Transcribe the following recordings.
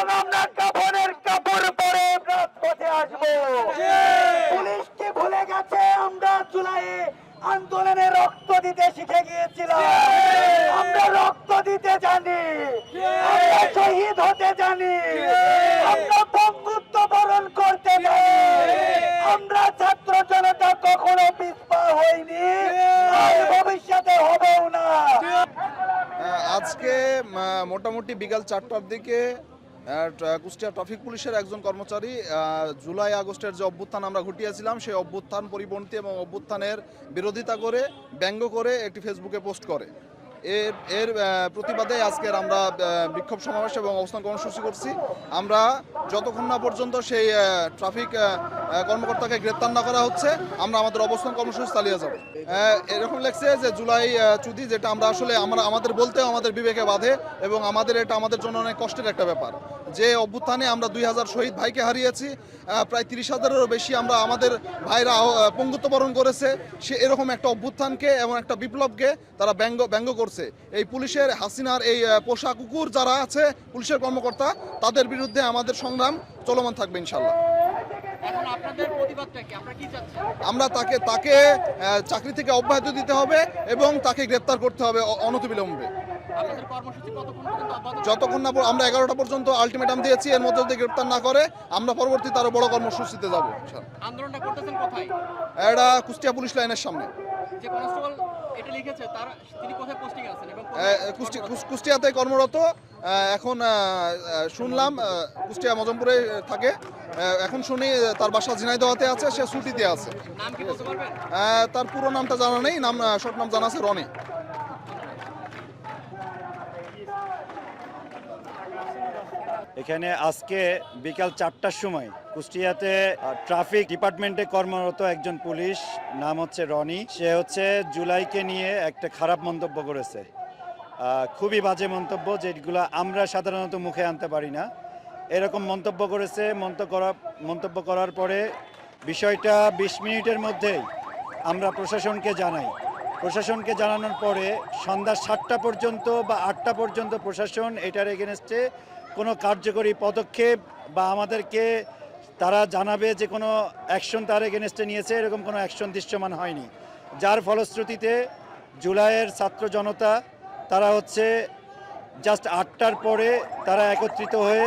এবং আমরা কাফনের কাপড় পরে রাজপথে আসবো। পুলিশ কি ভুলে গেছে আমরা জুলাইয়ে আন্দোলনে রক্ত দিতে শিখে গিয়েছিলাম? আমরা রক্ত দিতে জানি, আমরা শহীদ হতে জানি, আমরা বঙ্গুত্ব বরণ করতে জানি। আমরা ছাত্র জনতা কখনো পিছপা হইনি, আর ভবিষ্যতে হবেও না। আজকে মোটামুটি বিকাল 4টার দিকে কুষ্টিয়া ট্রাফিক পুলিশের একজন কর্মচারী জুলাই আগস্টের যে অভ্যুত্থান আমরা ঘটিয়েছিলাম সেই অভ্যুত্থান পরিপন্থী এবং অভ্যুত্থানের বিরোধিতা করে ব্যঙ্গ করে একটি ফেসবুকে পোস্ট করে। এর প্রতিবাদে আজকের আমরা বিক্ষোভ সমাবেশ এবং অবস্থান কর্মসূচি করছি। আমরা যতক্ষণ না পর্যন্ত সেই ট্রাফিক কর্মকর্তাকে গ্রেপ্তার না করা হচ্ছে আমরা আমাদের অবস্থান কর্মসূচি চালিয়ে যাব। এরকম লেগছে যে জুলাই চুদি, যেটা আমরা আসলে আমাদের বলতেও আমাদের বিবেকে বাধে এবং এটা আমাদের জন্য অনেক কষ্টের একটা ব্যাপার। যে অভ্যুত্থানে আমরা 2000 শহীদ ভাইকে হারিয়েছি, প্রায় 30,000-এরও বেশি আমাদের ভাইরা পঙ্গুত্ব বরণ করেছে। সে এরকম একটা অভ্যুত্থানকে এবং একটা বিপ্লবকে তারা ব্যঙ্গ করছে। এই পুলিশের হাসিনার এই পোষা কুকুর যারা আছে পুলিশের কর্মকর্তা, তাদের বিরুদ্ধে আমাদের সংগ্রাম চলমান থাকবে ইনশাল্লাহ। আমরা তাকে চাকরি থেকে অব্যাহতি দিতে হবে এবং তাকে গ্রেপ্তার করতে হবে অনতিবিলম্বে। যতক্ষণ না আমরা 11টা পর্যন্ত আলটিমেটাম দিয়েছি, এর মধ্যে যদি গ্রেপ্তার না করে আমরা পরবর্তীতে আরো বড় কর্মসূচিতে যাব। আন্দোলনটা করতেছেন কোথায়? এটা কুষ্টিয়া পুলিশ লাইনের সামনে। যে কনস্টেবল এটা লিখেছে তিনি কোথায় পোস্টিং আছেন এবং কুষ্টিয়াতে কর্মরত। এখন শুনলাম কুষ্টিয়া মজমপুরে থাকে। এখন শুনি তার বাসা ঝিনাইদহতে আছে, সে ছুটিতে আছে। নাম কি বলতে পারবেন? তার পুরো নামটা জানা নেই, শর্ট নাম জানা আছে রনি। এখানে আজকে বিকাল 4টার সময় কুষ্টিয়াতে ট্রাফিক ডিপার্টমেন্টে কর্মরত একজন পুলিশ, নাম হচ্ছে রনি, সে জুলাইকে নিয়ে একটা খারাপ মন্তব্য করেছে। খুবই বাজে মন্তব্য, যেগুলো আমরা সাধারণত মুখে আনতে পারি না। এরকম মন্তব্য করেছে। মন্তব্য করার পরে বিষয়টা 20 মিনিটের মধ্যেই আমরা প্রশাসনকে জানাই। প্রশাসনকে জানানোর পরে সন্ধ্যা 7টা পর্যন্ত বা 8টা পর্যন্ত প্রশাসন এটার এগেনস্টে কোনো কার্যকরী পদক্ষেপ বা আমাদেরকে তারা জানাবে যে কোনো অ্যাকশন তার এগেনস্টে নিয়েছে, এরকম কোনো অ্যাকশন দৃশ্যমান হয়নি। যার ফলশ্রুতিতে জুলাইয়ের ছাত্র জনতা তারা জাস্ট 8টার পরে তারা একত্রিত হয়ে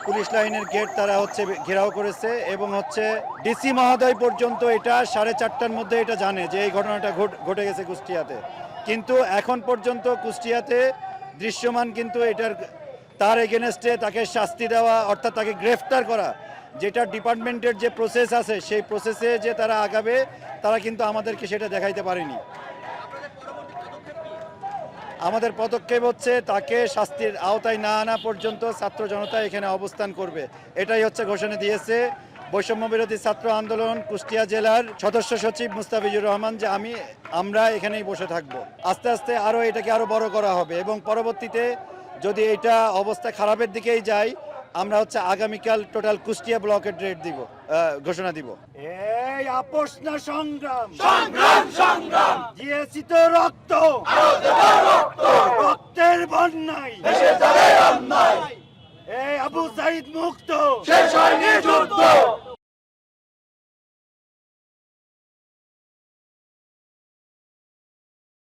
পুলিশ লাইনের গেট তারা ঘেরাও করেছে এবং ডিসি মহোদয় পর্যন্ত এটা 4:30টার মধ্যে এটা জানে যে এই ঘটনাটা ঘটে গেছে কুষ্টিয়াতে। কিন্তু এখন পর্যন্ত কুষ্টিয়াতে দৃশ্যমান কিন্তু তার এগেনস্টে তাকে শাস্তি দেওয়া, অর্থাৎ তাকে গ্রেফতার করা, যেটা ডিপার্টমেন্টের যে প্রসেস আছে সেই প্রসেসে যে তারা আগাবে, তারা কিন্তু আমাদেরকে সেটা দেখাইতে পারেনি। আমাদের পদক্ষেপ তাকে শাস্তির আওতায় না আনা পর্যন্ত ছাত্র জনতা এখানে অবস্থান করবে। এটাই ঘোষণা দিয়েছে বৈষম্য বিরোধী ছাত্র আন্দোলন কুষ্টিয়া জেলার সদস্য সচিব মুস্তাফিজুর রহমান, যে আমরা এখানেই বসে থাকবো। আস্তে আস্তে এটাকে আরো বড় করা হবে এবং পরবর্তীতে যদি এটা অবস্থা খারাপের দিকেই যায়, আমরা আগামীকাল টোটাল কুষ্টিয়া ব্লকের রেড ঘোষণা দিব। এই আপোষ না সংগ্রাম, সংগ্রাম সংগ্রাম দিয়েছি তো রক্ত, রক্তের বন্যায় দেশে চলে অন্যায়। এই আবু সাইদ মুক্ত, শেষ হয়নি যুদ্ধ।